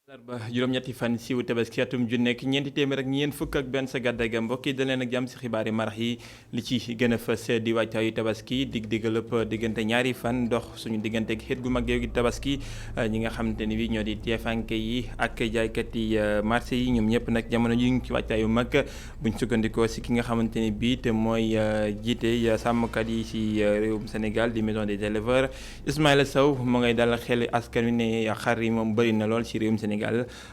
larba juróom-ñetti fan siiwu tabaski atum ju nekk ñeenti téeméer ak ñeent fukk ak benn sa gàddaay ga mbokk yi da leen ak jàmm si xibaari marax yi li ci gën a fës di waajtaayu tabaski diggalëpp diggante ñaari fan dox suñu diggante ak xeet gu mag gi tabaski ñi nga xamante ni bi ñoo di teefanke yi ak jaaykat yi marché yi ñoom ñëpp nag jamono ji ngi ci waajtaayu mag buñ sukkandikoo si ki nga xamante ni bi te mooy jiite sàmmkat yi si réewum Sénégal di maison des éleveurs Ismaïla Sow mu ngay dal xel askan wi ne xar yi moom bëri na lool si réewum Sénégal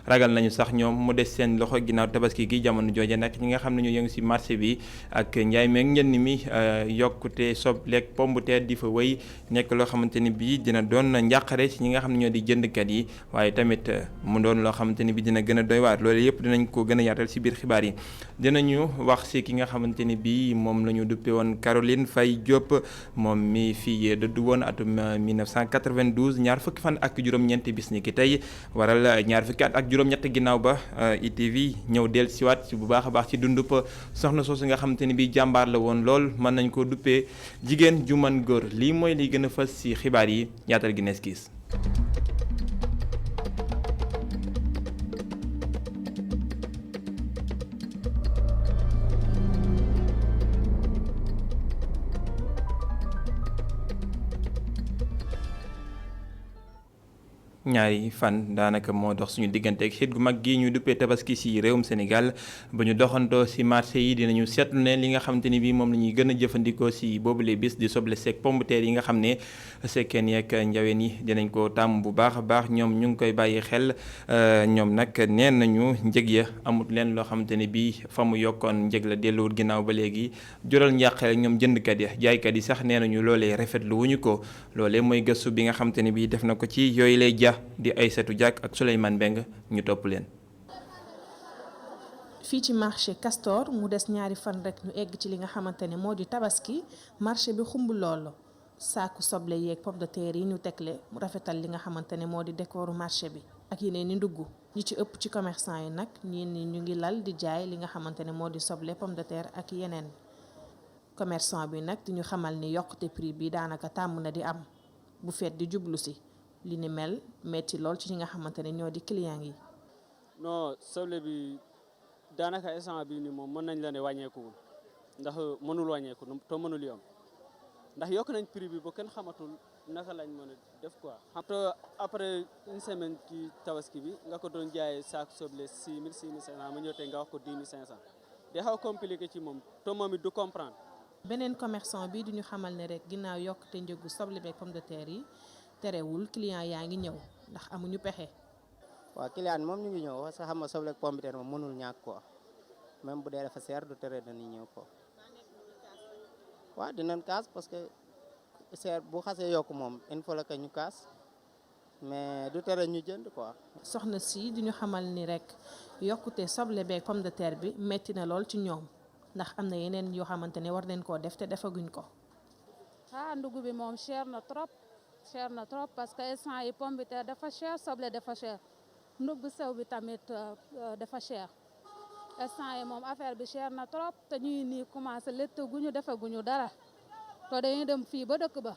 ragal nañu sax ñoom mu des seen loxo ginnaaw tabaski gi jamono jooje nag ñi nga xam ne ñu yëngu ci marché bi ak njaay meeg njënd mi yokkute sobleeg pomme de terre di fa wéy nekk loo xamante ni bii dina doon njàqare ci ñi nga xam ne ñoo di jëndkat yi waaye tamit mu doon loo xamante ni bi dina gën a doy waar loolu yëpp dinañ ko gën a yaatal ci biir xibaar yi dinañu wax ci ki nga xamante ni bii moom la ñu duppe woon Caroline Faye Diop moom mi fii dëddu woon atum 1992 ñaar fukki fan ak juróom-ñeenti bis ni ki tey waral ñaar fukki at ak juróom-ñett ginnaaw ba ITV ñëw del siwaat ci bu baax a baax ci dundup soxna soosu nga xamante ni bi jàmbaar la woon lool mën nañ ko duppee jigéen ju mën góor lii mooy li gën a fës ci xibaar yi yaatal gi nees kiis ñaari fan daanaka moo dox suñu diggante ak xeet gu mag gi ñu duppee tabaski ci réewum Sénégal ba ñu doxantoo ci marché yi dinañu seetlu ne li nga xamante ni bii moom la ñuy gën a jëfandikoo ci boobule bis di soble seeg pomme de terre yi nga xam ne sekkeen yeeg njaween yi dinañ ko tàmm bu baax a baax ñoom ñu ngi koy bàyyi xel ñoom nag neen nañu njëg ya amut leen loo xamante ni bii fa mu yokkoon njëg la delluwut ginnaaw ba léegi jural njàqare ñoom jëndkat ya jaaykat yi sax nee nañu loolee rafetlu wuñu ko loolee mooy gëstu bi nga xamante ni bii def na ko ci yooyu lay ja di Aïssatou Diack ak Souleymane Beng ñu topp leen. fii ci marché Castor mu des ñaari fan rek ñu egg ci li nga xamante ne moo di tabaski marché bi xumb loolu saaku soble yeeg pomme de terre yi ñu tegle mu rafetal li nga xamante ne moo di décoru marché bi ak yeneen i ndugg ñi ci ëpp ci commerçant yi nag ñii ni ñu ngi lal di jaay li nga xamante ne moo di soble pomme de terre ak yeneen commerçant bi nag di ñu xamal ni yokkute prix bi daanaka tàmm na di am bu feet di jublu si li ni mel metti lool ci ñi nga xamante ne ñoo di client yi. non soble bi daanaka instant bi ni moom mën nañ la ne wàññeekuwul ndax mënul wàññeeku te mënul yomb ndax yokk nañ prix bi ba kenn xamatul naka lañ mën a def quoi. te après une semaine ci tabaski bi nga ko doon jaayee saako soble 6000 6500 mu ñëw tey nga wax ko 10500 day xaw compliqué ci moom te moom it du comprendre. beneen commerçant bi duñu xamal ne rek ginnaaw yokkute njëgu soble beeg pomme de terre yi. terewul client yaa ngi ñëw ndax amuñu pexe. waaw client moom ñu ngi ñëw parce que xam nga soble ak pomme de terre moom mënul ñàkk quoi même bu dee dafa seer du tere dañuy ñëw quoi. waaw dinañ kaas parce que seer bu xasee yokk moom il faut que ñu kaas mais du tere ñu jënd quoi. soxna si di ñu xamal ni rek yokkute soble beeg pomme de terre bi metti na lool ci ñoom ndax am na yeneen yoo xamante ne war nañ koo def te defaguñ ko. ndugg bi moom cher na trop. cher na trop parce que instant yi pomme de terre dafa cher soble dafa cher ndugg bu sew bi tamit dafa cher instant yi moom affaire bi cher na trop te ñuy nii commencé létt guñu defaguñu dara te dañuy dem fii ba dëkk ba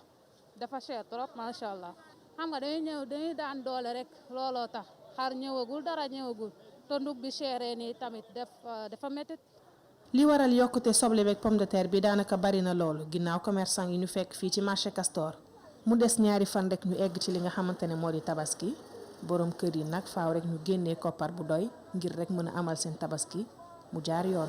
dafa cher trop macha allah xam nga dañuy daan doole rek looloo tax xar ñëwagul dara ñëwagul te ndugg bi chéré nii tamit dafa métti. li waral yokkute soble beeg pomme de terre bi daanaka bari na loolu ginnaaw commerçant yi ñu fekk fii ci marché Castor. mu des ñaari fan rek ñu egg ci li nga xamante ne moo di tabaski borom kër yi nag faaw rek ñu génnee koppar bu doy ngir rek mën a amal seen tabaski mu jaar yoon.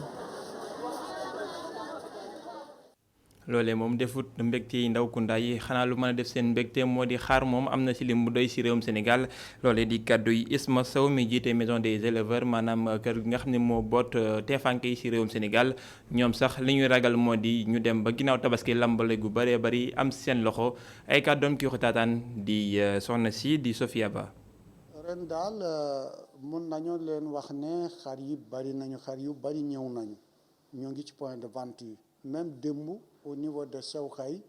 loolee moom defut mbégte yi ndaw kunda yi xanaa lu mën a def seen mbégte moo di xaar moom am na ci lim bu doy ci réewum Sénégal loolee di kàddu yi Isma Sow mi jiite maison des éleveurs maanaam kër gi nga xam ne moo boot teefanke yi ci réewum Sénégal ñoom sax li ñuy ragal moo di ñu dem ba ginnaaw tabaski lambale gu bëree bëri am seen loxo ay kàddoom ki xutaataan di soxna si di Sofia Ba. ren daal mun nañu leen wax ne xar yi bari nañu xar yu bari ñëw nañu ñoo ngi ci point de vente yi même démb au niveau de Sewkhay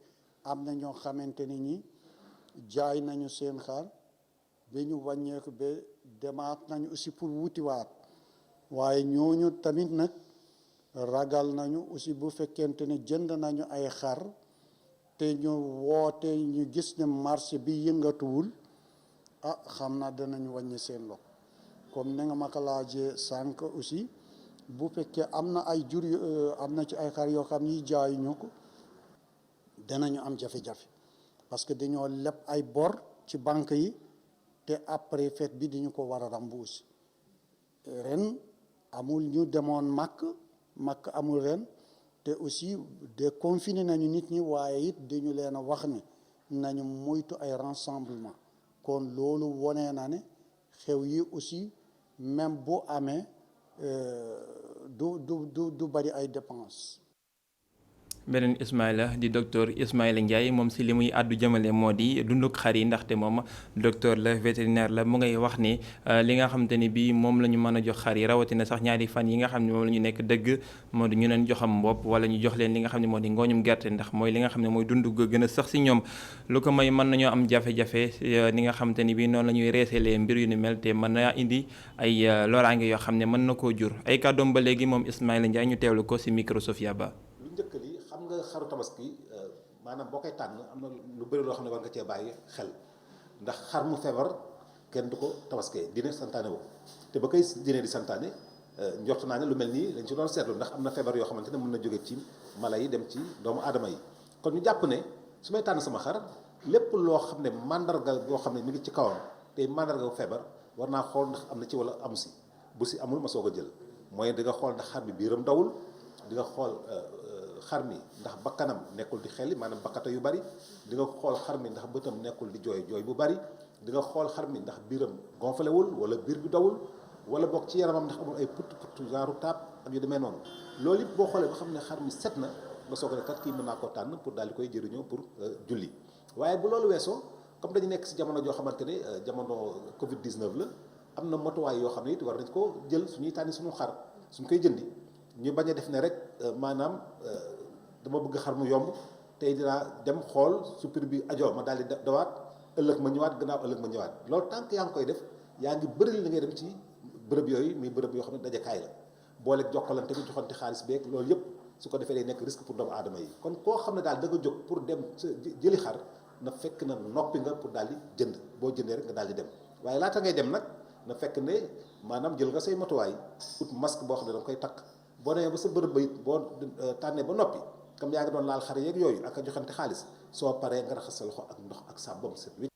am na ñoo xamante ni ñi jaay nañu seen xar ba ñu wàññeeku ba demaat nañu aussi pour wutiwaat waaye ñooñu tamit nag ragal nañu aussi bu fekkente ne jënd nañu ay xar te ñu woote ñu gis ne marché bi yëngatuwul xam naa danañu wàññi seen loxo comme ni nga ma ko laajee sànq aussi bu fekkee am na ay jur am na ci ay xar yoo xam ni jaayuñu ko danañu am jafe-jafe parce que dañoo leb ay bor ci banque yi te après fête bi dañu ko war a rembourser ren amul ñu demoon màkk amul ren te aussi déconfiné nañu nit ñi waaye it dañu leen a wax ne nañu moytu ay rassemblement kon loolu wone na ne xew yi aussi même boo amee du bari ay dépenses. beneen Ismaïla di docteur Ismaïla Ndiaye moom si li muy àddu jëmale moo di dunduk xar yi ndaxte moom docteur la vétérinaire la mu ngay wax ni li nga xamante ni bii moom la ñu mën a jox xar yi rawatina sax ñaari fan yi nga xam ne moom la ñu nekk dëgg moo di ñu leen joxam mbopp wala ñu jox leen li nga xam ne moo di ngooñum gerte ndax mooy li nga xam ne mooy dund ga gën a sax si ñoom lu ko may mën nañoo am jafe-jafe ni nga xamante ni bii noonu la ñuy reeselee mbir yu ni mel te mën na indi ay loraange yoo xam ne mën na koo jur ay kàddoom ba léegi moom Ismaïla Ndiaye ñu teewlu ko si micro Sofia Ba. nga xaru tabaski maanaam boo koy tànn am na lu bëri loo xam ne war nga cee bàyyi xel ndax xar mu feebar kenn du ko tabaskee dine santaane woo te ba koy dine di santaane njort naa ne lu mel nii lañ ci doon seetlu ndax am na feebar yoo xamante ne mën na jóge ci mala yi dem ci doomu aadama yi kon ñu jàpp ne su may tànn sama xar lépp loo xam ne mandarga boo xam ne mi ngi ci kawam te mandarga bu feebar war naa xool ndax am na ci wala amu si bu si amul ma soog a jël mooy di nga xool ndax xar bi biiram dawul di nga xool xar mi ndax bakkanam nekkul di xelli maanaam bakkata yu bari di nga xool xar mi ndax bëtam nekkul di jooy bu bari di nga xool xar mi ndax biiram gonflewul wala biir bi dawul wala bokk ci yaramam ndax amul ay put genre taab ak yu demee noonu loolu it boo xoolee ba xam ne xar mi set na nga soog a ne kat kii mën naa koo tànn pour daal di koy jëriñoo pour julli waaye bu loolu weesoo comme dañu nekk si jamono joo xamante ne jamono Covid 19 la am na motuwaay yoo xam ne it war nañ ko jël suñuy tànni suñu xar suñ koy jëndi ñu bañ a def ne rek maanaam dama bëgg xar mu yomb tey dinaa dem xool su prix bi ajoo ma daal di dawaat ëllëg ma ñëwaat gannaaw ëllëg ma ñëwaat loolu tant que yaa ngi koy def yaa ngi bëri li ngay dem ci bërëb yooyu muy bërëb yoo xam ne dajakaay la booleeg jokkalante bi joxante xaalis beeg loolu yëpp su ko defee day nekk risque pour doomu aadama yi kon koo xam ne daal da nga jóg pour dem jëli xar na fekk na noppi nga pour daal di jënd boo jëndee rek nga daal di dem waaye laata ngay dem nag na fekk ne maanaam jël nga say matuwaay ut masque boo xam ne da nga koy takk boo demee ba sa bërëb ba it boo tànnee ba noppi comme yaa ngi doon laal xar yeeg yooyu ak a joxante xaalis soo paree nga raxas sa loxo ak ndox ak saabu set wi.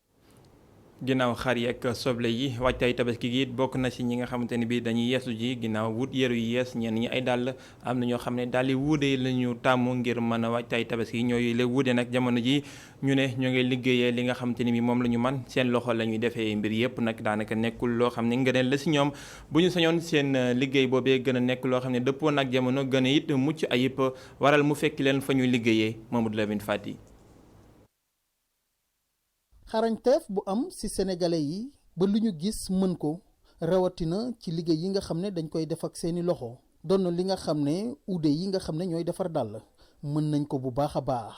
ginnaaw xar yi ak soble yi waajtaay tabaski gi it bokk na ci ñi nga xamante ne bii dañuy yeesu ji ginnaaw wut yëru yu yees ñenn ñi ay dàll am na ñoo xam ne daal di wuude la ñu tàmm ngir mën a waajtaay tabaski ñooyu la wuude nag jamono ji ñu ne ñoo ngi liggéeyee li nga xamante ni bi moom la ñu man seen loxo la ñuy defee mbir yëpp nag daanaka nekkul loo xam ne ngëneel la ci ñoom bu ñu sañoon seen liggéey boobee gën a nekk loo xam ne dëppoo nag jamono gën a it mucc ayib waral mu fekki leen fa ñuy liggéeyee Mamadou Lamine Fati. xarañteef bu am ci sénégalais yi ba lu ñu gis mën ko rawatina ci liggéey yi nga xam ne dañ koy def ak seeni loxo doon na li nga xam ne uude yi nga xam ne ñooy defar dàll mën nañ ko bu baax a baax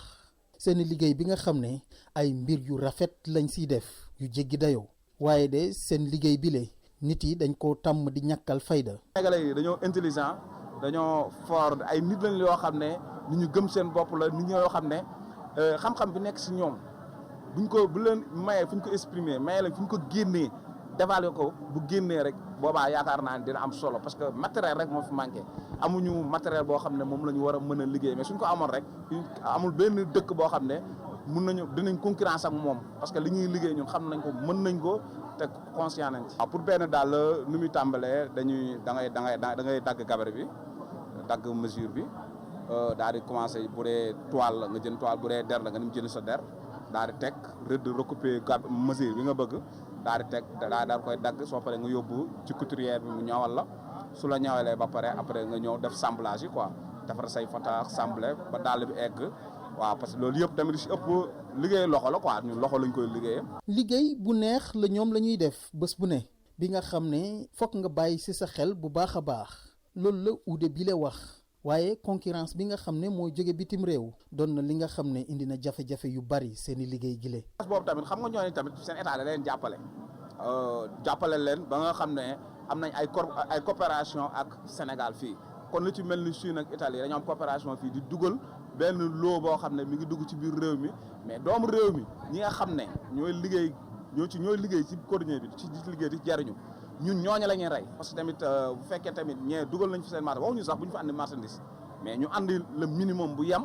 seeni liggéey bi nga xam ne ay mbir yu rafet lañ ciy def yu jéggi dayoo waaye de seen liggéey bile nit yi dañ ko tàmm di ñàkkal fayda. sénégalais yi dañoo intelligent dañoo fort ay nit lañ yoo xam ne nit ñu gëm seen bopp la nit ñoo xam ne xam-xam bi nekk ci ñoom. buñ ko bu leen mayee fu ñu ko exprimer mayee la fu ñu ko génnee dévaler ko bu génnee rek boobaa yaakaar naa ne dina am solo parce que matériel rek moo fi manqué amuñu matériel boo xam ne moom la ñu war a mën a liggéey mais suñ ko amoon rek amul benn dëkk boo xam ne mun nañu dinañ concurrence ak moom parce que li ñuy liggéey ñun xam nañ ko mën nañ ko te conscient nañ ci. waaw pour benn daal nu muy tàmbalee da ngay dagg gabarit bi dagg mesure bi daal di commencé bu dee toile la nga jënd toile bu dee der la nga nim jënd sa der. daal di teg rëdd recoupé mesure bi nga bëgg daal di teg daal koy dagg soo paree nga yóbbu ci couturière bi mu ñawal la su la ñawalee ba pare après nga ñëw def samplage yi quoi defar say fataax samplé ba dàll bi egg waaw parce que loolu yëpp tamit si ëpp liggéey loxo la quoi ñun loxo lañ koy liggéeyee. liggéey bu neex la ñoom la ñuy def bés bu ne bi nga xam ne fokk nga bàyyi ci sa xel bu baax a baax loolu la uude bi la wax. waaye concurrence bi nga xam ne moo jóge bitim réew doon na li nga xam ne indi na jafe-jafe yu bari seen i liggéey gile. boobu tamit xam nga ñooñu tamit seen état da leen jàppale leen ba nga xam ne am nañ ay coopération ak Sénégal fii kon lu ci mel ni Chine ak Italie dañoo am coopération fii di dugal benn loo boo xam ne mi ngi dugg ci biir réew mi mais doomu réew mi ñi nga xam ne ñooy liggéey ci cordonnier bi ci liggéey di jariñu ñun ñooñu la ñuy rey parce que tamit bu fekkee tamit ñee dugal nañ fi seen marché waxuñu sax bu ñu fa andi marchandise mais ñu andi le minimum bu yem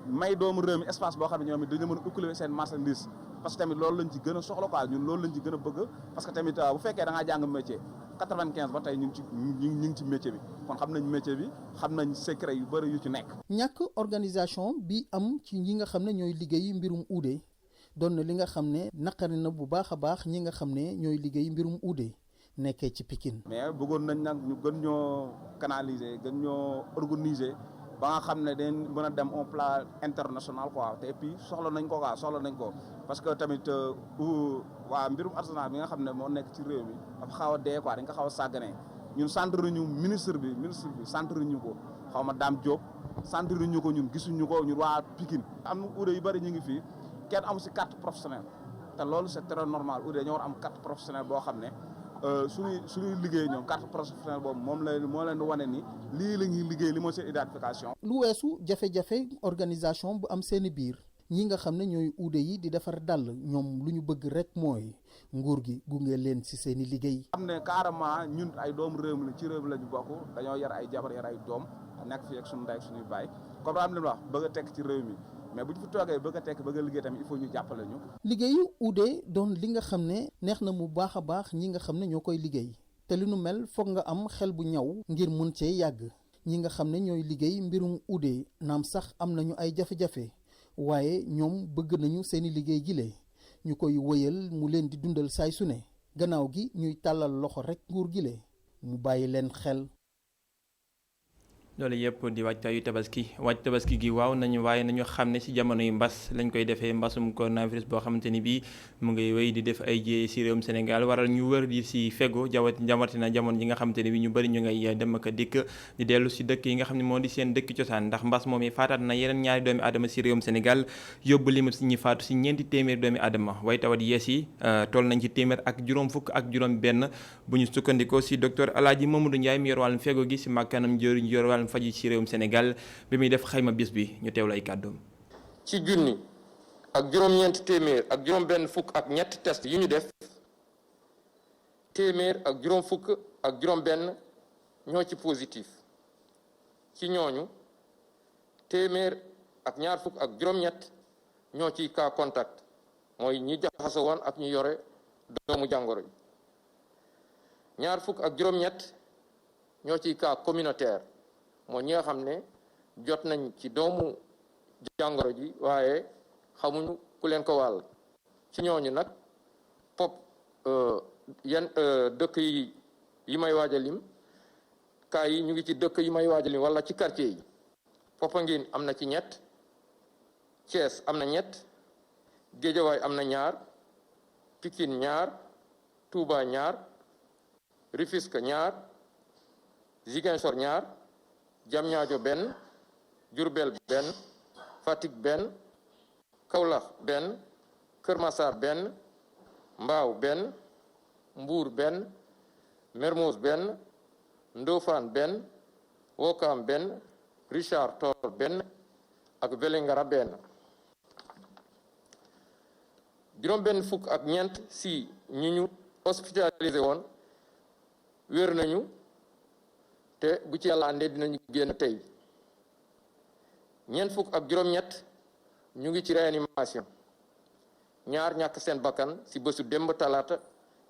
may doomu réew mi espace boo xam ne ñoom it dañu mën a écouler seen marchandise parce que tamit loolu lañ ci gën a soxla quoi ñun loolu lañ ci gën a bëgg parce que tamit bu fekkee da ngaa jàng métier 95 ba tey ñu ngi ci métier bi kon xam nañ métier bi xam nañ secret yu bëri yu ci nekk. ñàkk organisation bi am ci ñi nga xam ne ñooy liggéey mbirum uude doon na li nga xam ne naqari na bu baax a baax ñi nga xam ne ñooy liggéey mbirum uude nekkee ci Pikine. mais bëggoon nañ nag ñu gën ñoo canaliser gën ñoo organiser ba nga xam ne dañ mën a dem au plan international quoi te et puis soxla nañ ko parce que tamit waa mbirum artisanat bi nga xam ne moo nekk ci réew mi dafa xaw a dee quoi dañ ko xaw a sàgganee ñun centre ñu ministre bi centre ñu ko xaw ma Dame Diop centre ñu ko ñun gisuñu ko ñun waa Pikine am na uude yu bëri ñu ngi fii kenn amu si carte professionnelle te loolu c'est très normal uude ñoo war am carte professionnelle boo xam ne suñuy liggéey ñoom carte professionnelle boobu moo leen di wane ni lii la ñuy liggéey li mooy seen identification. lu weesu jafe-jafe organisation bu am seeni biir ñi nga xam ne ñooy uude yi di defar dàll ñoom lu ñu bëgg rek mooy nguur gi gunge leen ci seeni liggéey. xam ne carrément ñun ay doomu réew mi la ci réew mi la ñu bokk dañoo yar ay jabar yar ay doom nekk fii ak suñu ndey ak suñuy baay comme am li wax bëgg a tekk ci réew mi mais bu ñu fi toogee bëgg a tekk bëgg a liggéey tamit il faut ñu jàppale ñu. liggéeyu uude doon li nga xam ne neex na mu baax a baax ñi nga xam ne ñoo koy liggéey te li nu mel foog nga am xel bu ñaw ngir mun cee yàgg ñi nga xam ne ñooy liggéey mbirum uude naam sax am nañu ay jafe-jafe waaye ñoom bëgg nañu seeni liggéey gile ñu koy wëyal mu leen di dundal saay su ne gannaaw gi ñuy tàllal loxo rek nguur gile mu bàyyi leen xel. loolu yëpp di waajtaayu tabaski gi waaw nañu waaye nañu xam ne ci jamono yu mbas lañ koy defee mbasum coronavirus boo xamante ni bii mu ngi wéy di def ay jéey ci réewum Sénégal waral ñu wër di ci fegu jawatina jamono ji nga xamante ni bii ñu bëri ñu ngay dem ak dikk di dellu ci dëkk yi nga xam ne moo di seen dëkk cosaan ndax mbas moom yi faataat na yeneen ñaari doomi aadama ci réewum Sénégal yóbbu limit ci ñi faatu ci ñeenti téeméeri doomi aadama way tawat yees yi toll nañ ci téeméer ak juróom fukk ak juróom benn bu ñu sukkandikoo ci docteur Alaaji Mamadou Ndiaye mi yor wàllum fegu gi ci màkkanam jëriñ yor wàllum faji ci réewum Sénégal bi muy def xayma bis bi ñu teewlu ay kàddoom. ci junni ak juróom-ñeent téeméer ak juróom-benn fukk ak ñett test yi ñu def téeméer ak juróom fukk ak juróom-benn ñoo ci positif ci ñooñu téeméer ak ñaar fukk ak juróom-ñett ñoo ciy cas contact mooy ñi jaxasoo woon ak ñu yore doomu jàngoro yi ñaar fukk ak juróom-ñett ñoo ciy cas communautaire. moo ñi nga xam ne jot nañ ci doomu jàngoro ji waaye xamuñu ku leen ko wàll ci ñooñu nag dëkk yi may waaj a lim cas yi ñu ngi ci dëkk yi may waaj a lim wala ci quartier yi Popenguine am na ci ñett Thiès am na ñett Guédiawaye am na ñaar Pikine ñaar Touba ñaar Rufisque ñaar Ziguinchor ñaar Diamniadio benn Diourbel benn Fatick benn Kaolack benn Kër Massar benn Mbao benn Mbour benn Mermoz benn Ndofane benn Ouakam benn Richard Toll benn ak Vélingara benn juróom benn fukk ak ñeent si ñi ñu hospitalisé woon wér nañu te bu ci yàlla àndee dinañu génn tey ñeent fukk ak juróom-ñett ñu ngi ci réanimation ñaar ñàkk seen bakkan ci bésu démb talaata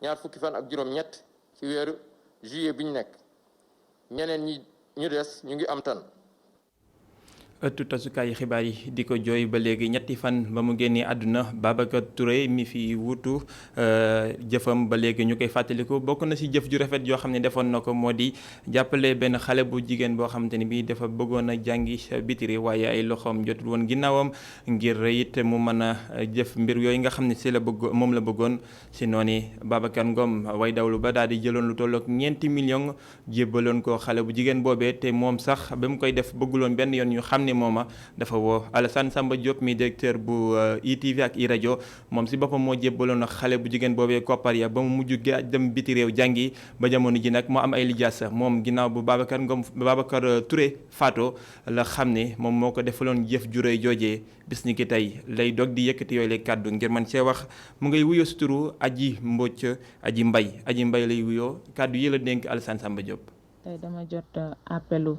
ñaar fukki fan ak juróom-ñett ci weeru juillet bi ñu nekk ñeneen ñi ñu des ñu ngi am tan. ëttu tasukaayu xibaar yi di ko jooy ba léegi ñetti fan ba mu génnee àdduna Babacar Touré mi fi wuutu jëfam ba léegi ñu koy fàttaliku bokk na ci jëf ju rafet yoo xam ne defoon na ko moo di jàppale benn xale bu jigéen boo xamante ni bii dafa bëggoon a jàngi bitiri waaye ay loxoom jotul woon ginnaawam ngir it mu mën a jëf mbir yooyu nga xam ne ci la bëgg moom la bëggoon ci noonu Babacar Ngom way dawlu ba daal di jëloon lu tollook 4 millions jébbaloon ko xale bu jigéen boobee te moom sax ba mu koy def bëgguloon benn yoon ñu xam ne mooma dafa woo Alassane Samba Diop mi directeur bu ITV ak iRadio moom si boppam moo jébbaloon na xale bu jigéen boobee koppar ya ba mu mujj dem biti réew jàngi ba jamono ji nag moo am ay lijaasa moom ginnaaw bu Babacar Touré faatoo la xam ne moom moo ko defaloon jëf ju rëy joojee bis ni ki tey lay dog di yëkkati yooyu lay kàddu ngir man see wax mu ngay wuyoo si turu Aji Mbocc Aji Mbay lay wuyoo kàddu yi la dénk Alassane Samba Diop. tey dama jot appelu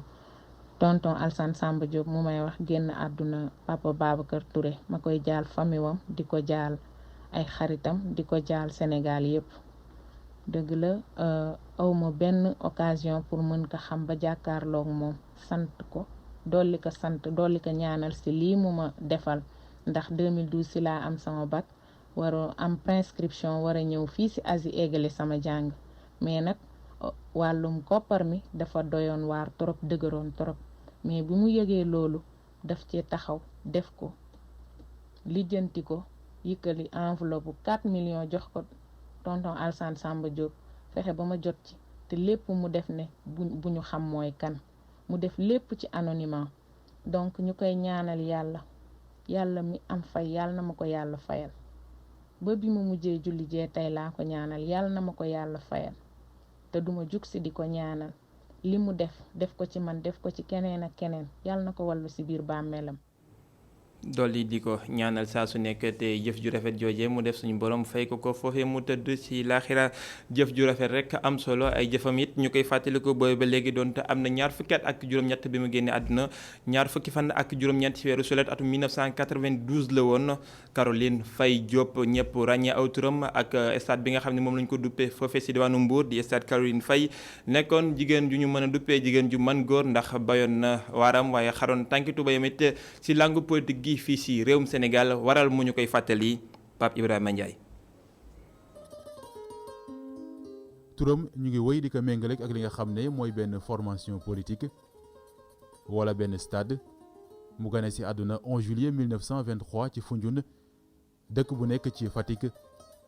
tonton Alassane Samba Diop mu may wax génn àdduna papa Babacar Touré ma koy jaal famille wam di ko jaal ay xaritam di ko jaal Sénégal yëpp dëgg la awma benn occasion pour mën ko xam ba jàkkaarloog moom sant ko dolli ko ñaanal si lii mu ma defal ndax 2012 si laa am sama bac war am prescription war a ñëw fii si Asie eggale sama jàng mais nag wàllum koppar mi dafa doyoon waar trop dëgëroon trop mais bi mu yëgee loolu daf ci taxaw def ko lijjanti ko yëkkali enveloppe 4 millions jox ko tonton Alassane Samba Diop fexe ba ma jot ci te lépp mu def ne bu ñu xam mooy kan mu def lépp ci anonymat donc ñu koy ñaanal yàlla mi am fay yàlla na ma ko yàlla fayal ba bi mu mujjee julli jee tey laa ko ñaanal yàlla na ma ko yàlla fayal te duma jug si di ko ñaanal li mu def ko ci man def ko ci keneen ak keneen yàlla na ko wallu si biir bàmmeelam dolli di ko ñaanal saa su nekk te jëf ju rafet jooje mu def suñu borom fay ko foofee mu tëdd ci laaxira jëf ju rafet rek am solo ay jëfam it ñu koy fàttaliku booy ba léegi doonte am na ñaar fukki at ak juróom-ñett bi mu génne àdduna ñaar fukki fan ak juróom-ñett ci weeru sulet atum 1992 la woon Caroline Faye Diop ñëpp ràññee aw turam ak stade bi nga xam ne moom lañ ko duppee foofee ci diwaanu Mbour di stade Caroline Faye nekkoon jigéen ju ñu mën a duppee jigéen ju man góor ndax bayoon na waaram waaye xaroon tànki tubayam it ci langue politique gi fii ci réewum Sénégal waral mu ñu koy fàttali Pape Ibrahima Ndiaye. turam ñu ngi wéy di ko méngale ak li nga xam ne mooy benn formation politique wala benn stade mu gane ci àdduna 11 juillet 1923 ci Foundiougne dëkk bu nekk ci Fatick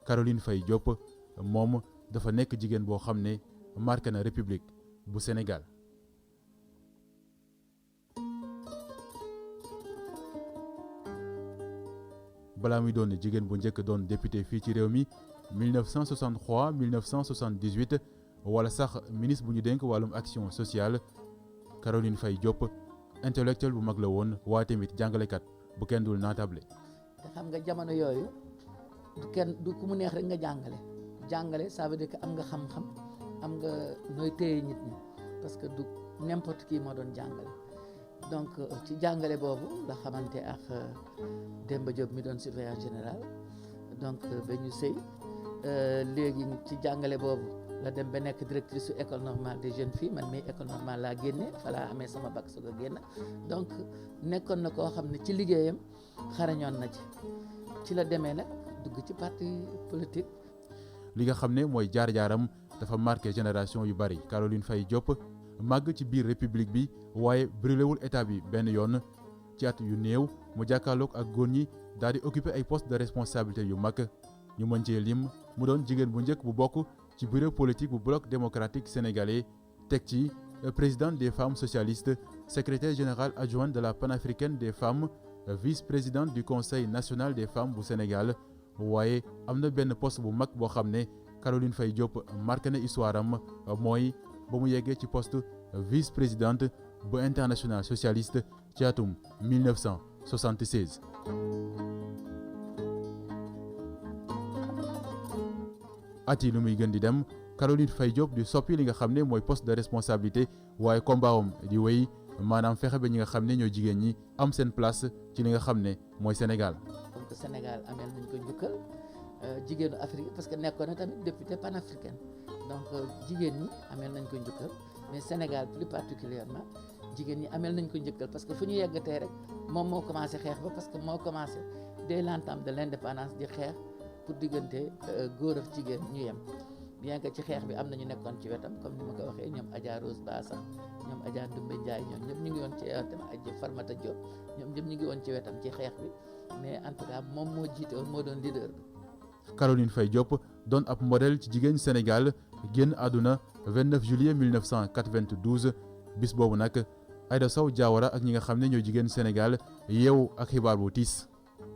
Caroline Faye Diop moom dafa nekk jigéen boo xam ne marqué na république bu Sénégal. balaa muy doon jigéen bu njëkk doon député fii ci réew mi 1963 1978 wala sax ministre bu ñu dénk wàllum action sociale Caroline Faye Diop intellectuel bu mag la woon waaye tamit jàngalekat bu kenn dul naatable. te xam nga jamono yooyu du ku mu neex rek nga jàngale ça veut dire que am nga xam-xam am nga nooy téye nit ñi parce que du n'importe qui moo doon jàngale. donc ci jàngale boobu la xamante ak Demba Diop mi doon surveillant général donc ba ñu sëy léegi ci jàngale boobu la dem ba nekk directrice su école normale des jeunes filles man mii école normale laa génne fa laa amee sama bac su ko génn donc nekkoon na koo xam ne ci liggéeyam xarañoon na ci la demee nag dugg ci parti politique. li nga xam ne mooy jaar-jaaram dafa marqué génération yu bari Caroline Faye Diop màgg ci biir république bi waaye brûléwul état bi benn yoon ci at yu néew mu jàkkaarloog ak góor ñi daal di occuper ay postes de responsabilité yu mag ñu mën cee lim mu doon jigéen bu njëkk bu bokk ci bureau politique bu bloc démocratique sénégalais teg ci présidente des femmes socialistes secrétaire générale adjointe de la panafricaine des femmes vice-présidente du conseil national des femmes bu Sénégal waaye am na benn poste bu mag boo xam ne Caroline Faye Diop marqué na histoire am mooy ba mu yeggee ci poste vice-présidente bu international socialiste ci atum 1976. at yi lu muy gën di dem Caroline Faye Diop di soppi li nga xam ne mooy poste de responsabilité waaye combat am di wéy maanaam fexe ba ñi nga xam ne ñooy jigéen ñi am seen place ci li nga xam ne mooy Sénégal. donc Sénégal ameel nañ ko njukkal jigéenu Afrique parce que nekkoon na tamit député panafricaine donc jigéen ñi ameel nañ ko njukkal mais Sénégal plus particulièrement jigéen ñi ameel nañ ko njukkal parce que fu ñu yeggatee rek moom moo commencé xeex ba parce que moo commencé dès l'entame de l'indépendance di xeex pour diggante góor ak jigéen ñu yem bien que ci xeex bi am na ñu nekkoon ci wetam comme ni ma ko waxee ñoom Adja Rose Bassa ñoom Adja Ndumbe Ndiaye ñoom ñëpp ñu ngi woon ci wetam ak Farmata Diop ñoom ñëpp ñu ngi woon ci wetam ci xeex bi mais en tout cas moom moo jiite woon moo doon leader bi. Caroline Faye Diop doon ab modèle ci jigéen Sénégal génn àdduna 29 juillet 1992 bis boobu nag Aïda Sow Diawara ak ñi nga xam ne ñoo jigéen Sénégal yeewu ak xibaar bu tiis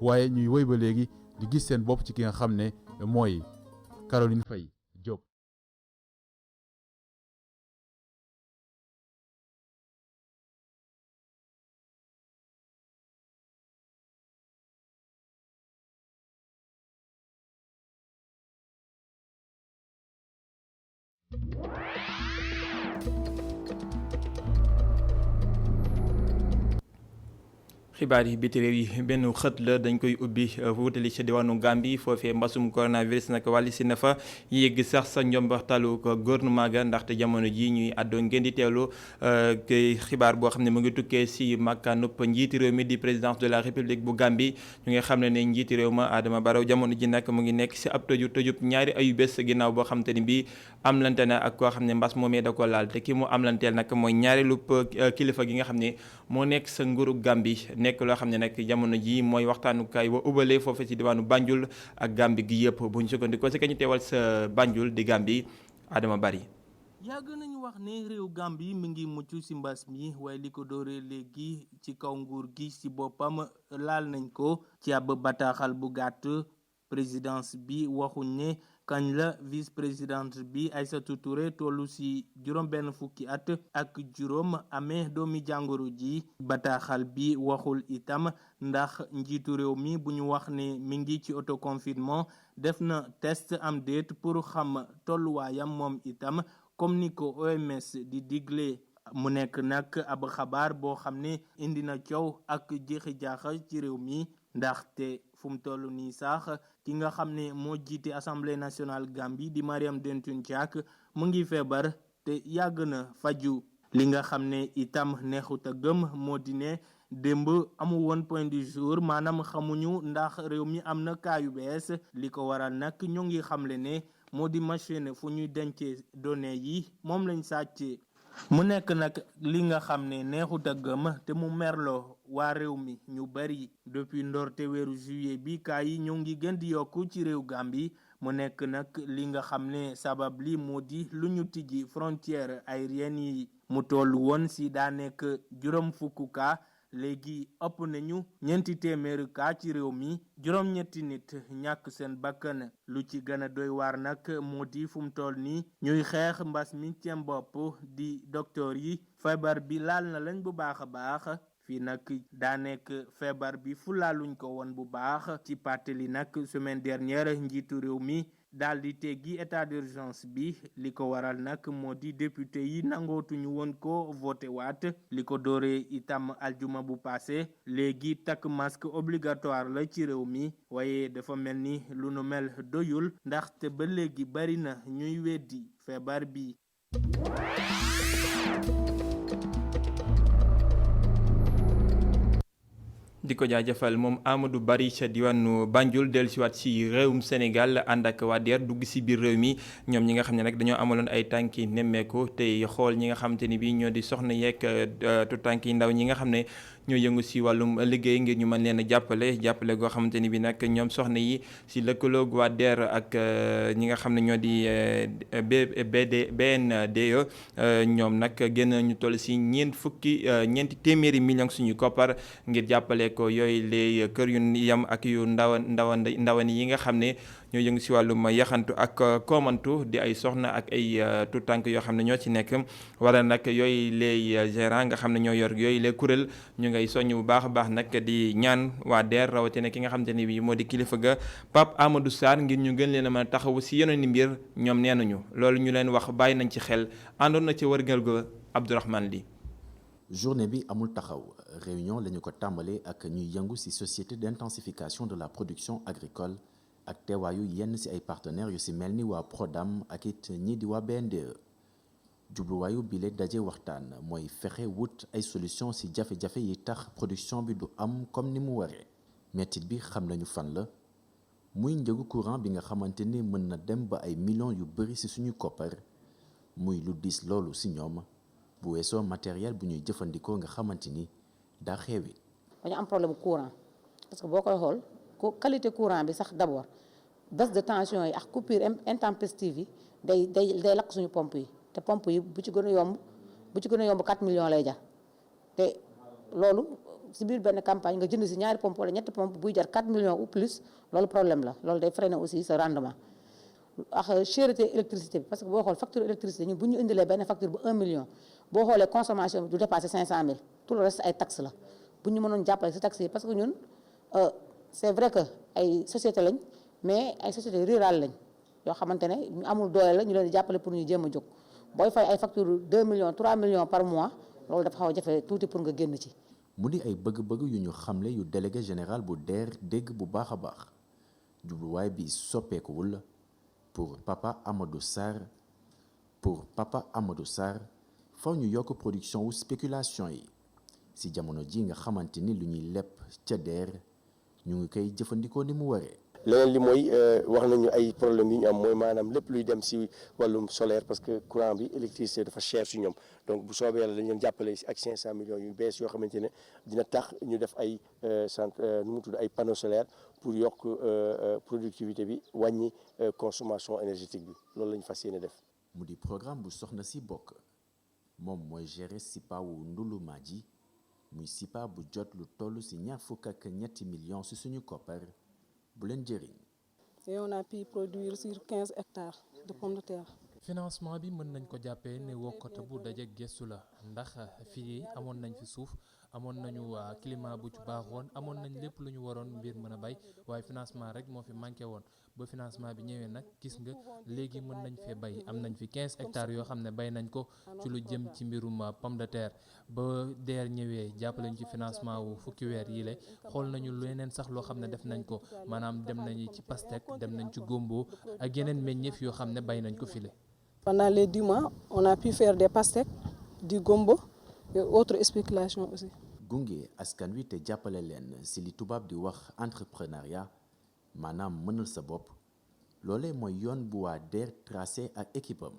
waaye ñuy woy ba léegi di gis seen bopp ci ki nga xam ne mooy Caroline Faye Diop. xibaar yi biti réew yi benn xët la dañ koy ubbi wutali ci diwaanu Gambie foofee mbasum coronavirus nag wàlli si na fa yegg sax sa njombaxtalu ko gouvernement ga ndaxte jamono ji ñuy àddoo ngeen di teewlu xibaar boo xam ne mu ngi tukkee si makkaanub njiiti réew mi di présidence de la république bu Gambie ñu ngi xam ne njiiti réew ma Adama Barrow jamono ji nag mu ngi nekk si ab tëjub ñaari ayu bés ginnaaw boo xam te ni bii amlante na ak koo xam ne mbas moomee da ko laal te ki mu amlanteel nag mooy ñaareelu kilifa gi nga xam ne moo nekk sa nguuru Gambie nekk loo xam ne nag jamono ji mooy waxtaanukaay wa ubalee foofu ci diwaanu Banjul ak Gambie gi yëpp bu ñu sukkandikoo si kañu teewal sa Banjul di Gambie Adama Bari. yàgg nañu wax ne réew Gambie mi ngi mucc ci mbas mi waaye li ko dooree léegi ci kaw nguur gi ci boppam laal nañ ko ci ab bataaxal bu gàtt présidence bi waxuñ ne kañ la vice présidente bi Aïssatou Touré tollu ci juróom benn fukki at ak juróom amee doomi jàngoro ji bataaxal bi waxul itam ndax njiitu réew mi bu ñu wax ne mi ngi ci autoconfinement def na test am déet pour xam tolluwaayam moom itam comme ni ko OMS di digle mu nekk nag ab xabaar boo xam ne indi na coow ak jeexi jaaxa ci réew mi ndaxte fu mu toll nii sax ki nga xam ne moo jiite assemblée nationale Gambie di Mariam Dentune Diack mu ngi feebar te yàgg na faju li nga xam ne itam neexut a gëm moo di ne démb amu woon point du jour maanaam xamuñu ndax réew mi am na cas yu bees li ko waral nag ñoo ngi xamle ne moo di machine fu ñuy dencee données yi moom lañ sàcc mu nekk nag li nga xam ne neexut a gëm te mu merloo waa réew mi ñu bari depuis ndorte weeru juillet bi cas yi ñoo ngi gën di yokku ci réew Gambie mu nekk nag li nga xam ne sabab li moo di lu ñu tijji frontière aérienne yi mu toll woon si daa nekk juróom fukk cas léegi ëpp nañu ñeenti téeméeri cas ci réew mi juróom-ñetti nit ñàkk seen bakkan lu ci gën a doy waar nag moo di fu mu toll nii ñuy xeex mbas mi ci bopp di docteur yi feebar bi laal na lañ bu baax a baax fii nag daa nekk feebar bi fu laaluñ ko woon bu baax ci pàttali nag semaine dernière njiitu réew mi daal di teggi état d'urgence bi li ko waral nag moo di député yi nangootuñu woon ko voté waat li ko dooree itam aljuma bu passé léegi takk masque obligatoire la ci réew mi waaye dafa mel ni lu nu mel doyul ndaxte ba léegi bari na ñuy weddi feebar bi. di ko jaajëfal moom Amadou Bari ca diwaanu Banjul dellusiwaat ci réewum Sénégal ànd ak waa DER dugg si biir réew mi ñoom ñi nga xam ne nag dañoo amaloon ay tànki nemmeeku tey xool ñi nga xamante ni bii ñoo di soxna yeeg tu tànki ndaw ñi nga xam ne ñoo yëngu si wàllum liggéey ngir ñu mën leen a jàppale goo xamante ni bi nag ñoom soxna yi si lëkkaloog waa DER ak ñi nga xam ne ñoo di BNDE ñoom nag génn ñu toll si ñeenti téeméeri millions suñu koppar ngir jàppale ko yooyu les kër yu yam ak yu ndawan yi nga xam ne ñoo yëngu si wàllum yaxantu ak koomantu di ay soxna ak ay tout tànk yoo xam ne ñoo ci nekk wala nag yooyu les gérants nga xam ne ñoo yor yooyu les kuréel ñu ngay soññ bu baax a baax nag di ñaan waa DER rawatina ki nga xamante ne bii moo di kilifa ga Pape Amadou Sarr ngir ñu gën leen a mën a taxawu si yeneen i mbir ñoom nee nañu loolu ñu leen wax bàyyi nañ ci xel àndoon na ci wërgal ga Abdourahmane Ly. journée bi amul taxaw réunion lañu ko tàmbalee ak ñuy yëngu ci société d'intensification de la production agricole ak teewaayu yenn ci ay partenaires yu ci mel ni waa Prodam ak it ñii di waa BNDE jubluwaayu bile daje waxtaan mooy fexe wut ay solution ci jafe-jafe yi tax production bi du am comme ni mu waree mettit bi xam nañu fan la muy njëgu courant bi nga xamante ni mën na dem ba ay millions yu bari ci suñu koppar muy lu diis loolu ci ñoom bu weesoo matériel bu ñuy jëfandikoo nga xamante ni daa xewi. dañu am problème courant parce que boo koy xool qualité courant bi sax d'abord baisse de tension yi ak coupure intempestive yi day lakk suñu pompe yi te pompe yi bu ci gën a yomb 4 millions lay jar te loolu si biir benn campagne nga jënd si ñaari pompe wala ñetti pompe buy jar 4 millions ou plus loolu problème la loolu day freiner aussi sa rendement ak cherté électricité bi parce que boo xool facture électricité ñun bu ñu indilee benn facture bu 1 million boo xoolee consommation bi du dépasser 500000 tout le reste ay taxes la bu ñu mënoon jàppale si taxes yi parce que ñun c'est vrai que ay société lañ mais ay société rurale lañ yoo xamante ne ñu amul doole la ñu leen di jàppale pour ñu jéem a jóg booy fay ay facture 2 millions 3 millions par mois loolu dafa xaw a jafe tuuti pour nga génn ci. mu di ay bëgg-bëgg yu ñu xamle yu délégué général bu DER dégg bu baax a baax jubluwaay bi soppeekuwul pour Papa Amadou Sarr faw ñu yokk production wu spéculation yi si jamono ji nga xamante ni lu ñuy lepp ca DER ñu ngi koy jëfandikoo ni mu waree. leneen li mooy wax nañu ay problème yi ñu am mooy maanaam lépp luy dem si wàllum solaire parce que courant bi électricité dafa cher si ñoom donc bu soobee yàlla dañu leen jàppale ak 500 millions yu bees yoo xamante ne dina tax ñu def ay nu mu tudd ay panneaux solaires pour yokk productivité bi wàññi consommation énergétique bi loolu la ñu fas yéene def. mu di programme bu soxna si bokk moom mooy gérer SIPA wu Ndouloumadji muy SIPA bu jot lu toll si 23 millions si suñu koppar. bu leen jëriñ. Et on a pu produire sur 15 hectares de pommes de terre. financement bi mën nañ ko jàppee ne wokkata bu daje gestu la ndax fii amoon nañ fi suuf amoon nañu climat bu ci baaxoon amoon nañ lépp lu ñu waroon mbir mën a bay waaye financement rek moo fi manqué woon ba financement bi ñëwee nag gis nga léegi mën nañ fee bay am nañ fi 15 hectares yoo xam ne bay nañ ko ci lu jëm ci mbirum pomme de terre ba DER ñëwee jàppale ñu ci financement wu fukki weer yi le xool nañu leneen sax loo xam ne def nañ ko maanaam dem nañu ci pastèque dem nañ ci gombo ak yeneen meññeef yoo xam ne bay nañ ko file. Pendant les 10 mois, on a pu faire des pastèques, du gombo et autres spéculations aussi. gunge askan wi te jàppale leen si li tubaab di wax entrepreneuriat maanaam mënal sa bopp loolee mooy yoon bu waa DER tracé ak équipe am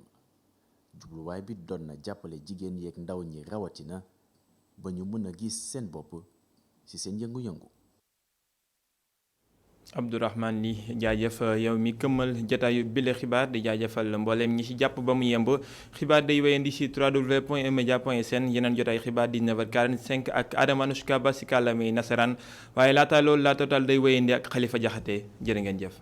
jubluwaay bi doon na jàppale jigéen yeeg ndaw ñi rawatina ba ñu mën a gis seen bopp ci seen yëngu-yëngu. Abdourahmane Ly jaajëf yow mi këmmal jotaayu bile xibaar di jaajëfal mbooleem ñi ci jàpp ba mu yemb xibaar day wéyandi ci www.emedia.sn yeneen jotaay xibaar 19h45 ak Adama Anouchka Ba ci kàllaamay nasaraan waaye laata loolu la total day wéyandi ak Khalifa Diakhaté jërë ngeen jëf.